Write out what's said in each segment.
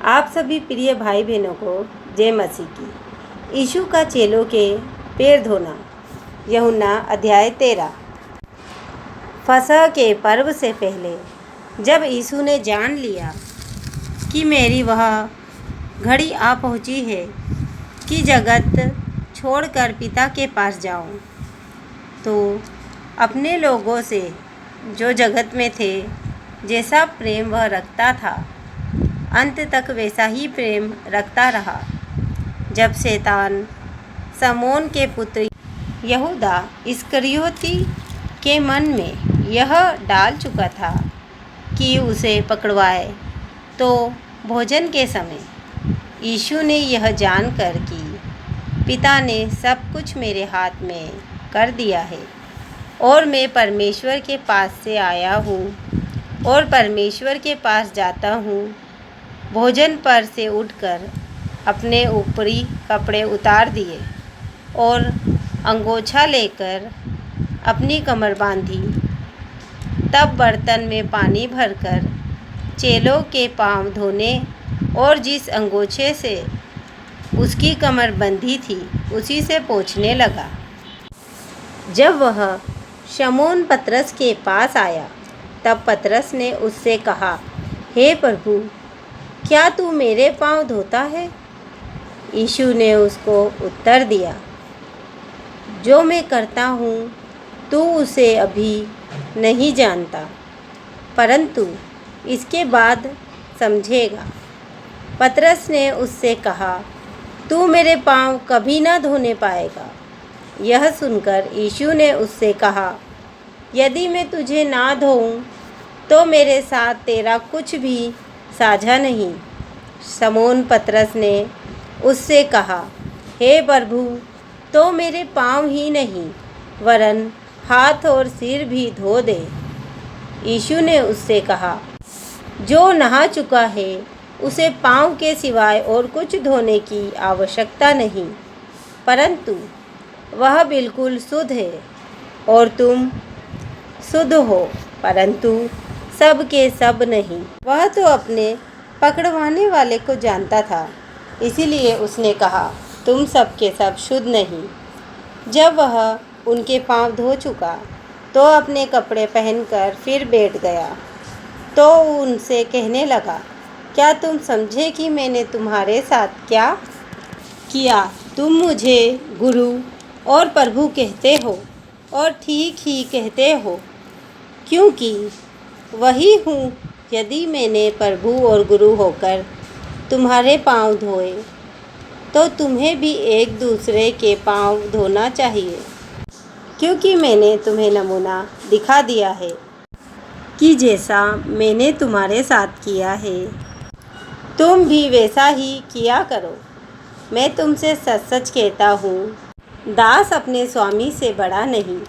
आप सभी प्रिय भाई बहनों को जय मसीह की। यीशु का चेलों के पैर धोना, यूहन्ना अध्याय 13। फसह के पर्व से पहले जब यीशु ने जान लिया कि मेरी वह घड़ी आ पहुंची है कि जगत छोड़कर पिता के पास जाऊं, तो अपने लोगों से जो जगत में थे जैसा प्रेम वह रखता था, अंत तक वैसा ही प्रेम रखता रहा। जब शैतान शमौन के पुत्र यहूदा इस्करियोती के मन में यह डाल चुका था कि उसे पकड़वाए, तो भोजन के समय यीशु ने यह जानकर कि पिता ने सब कुछ मेरे हाथ में कर दिया है और मैं परमेश्वर के पास से आया हूँ और परमेश्वर के पास जाता हूँ, भोजन पर से उठकर अपने ऊपरी कपड़े उतार दिए और अंगोछा लेकर अपनी कमर बांधी। तब बर्तन में पानी भरकर चेलों के पांव धोने और जिस अंगोछे से उसकी कमर बंधी थी उसी से पोंछने लगा। जब वह शमौन पतरस के पास आया, तब पतरस ने उससे कहा, हे प्रभु, क्या तू मेरे पांव धोता है? यीशु ने उसको उत्तर दिया, जो मैं करता हूँ तू उसे अभी नहीं जानता, परंतु इसके बाद समझेगा। पतरस ने उससे कहा, तू मेरे पांव कभी ना धोने पाएगा। यह सुनकर यीशु ने उससे कहा, यदि मैं तुझे ना धोऊं तो मेरे साथ तेरा कुछ भी साझा नहीं। शमौन पतरस ने उससे कहा, हे प्रभु, तो मेरे पांव ही नहीं वरन हाथ और सिर भी धो दे। यीशु ने उससे कहा, जो नहा चुका है उसे पांव के सिवाय और कुछ धोने की आवश्यकता नहीं, परंतु वह बिल्कुल शुद्ध है। और तुम शुद्ध हो, परंतु सब के सब नहीं। वह तो अपने पकड़वाने वाले को जानता था, इसीलिए उसने कहा, तुम सब के सब शुद्ध नहीं। जब वह उनके पांव धो चुका तो अपने कपड़े पहनकर फिर बैठ गया, तो उनसे कहने लगा, क्या तुम समझे कि मैंने तुम्हारे साथ क्या किया? तुम मुझे गुरु और प्रभु कहते हो, और ठीक ही कहते हो, क्योंकि वही हूँ। यदि मैंने प्रभु और गुरु होकर तुम्हारे पांव धोए, तो तुम्हें भी एक दूसरे के पांव धोना चाहिए, क्योंकि मैंने तुम्हें नमूना दिखा दिया है कि जैसा मैंने तुम्हारे साथ किया है तुम भी वैसा ही किया करो। मैं तुमसे सच सच कहता हूँ, दास अपने स्वामी से बड़ा नहीं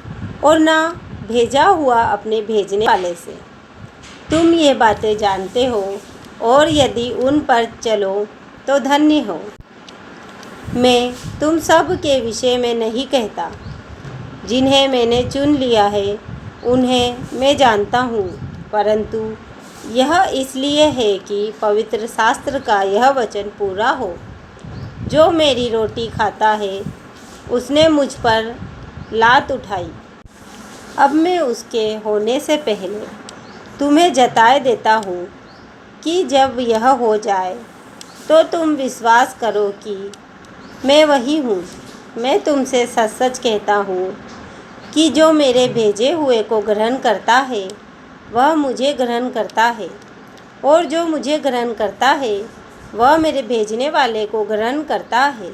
और ना भेजा हुआ अपने भेजने वाले से। तुम ये बातें जानते हो, और यदि उन पर चलो तो धन्य हो। मैं तुम सब के विषय में नहीं कहता। जिन्हें मैंने चुन लिया है उन्हें मैं जानता हूँ, परंतु यह इसलिए है कि पवित्र शास्त्र का यह वचन पूरा हो, जो मेरी रोटी खाता है उसने मुझ पर लात उठाई। अब मैं उसके होने से पहले तुम्हें जताए देता हूँ कि जब यह हो जाए तो तुम विश्वास करो कि मैं वही हूँ। मैं तुमसे सच सच कहता हूँ कि जो मेरे भेजे हुए को ग्रहण करता है वह मुझे ग्रहण करता है, और जो मुझे ग्रहण करता है वह मेरे भेजने वाले को ग्रहण करता है।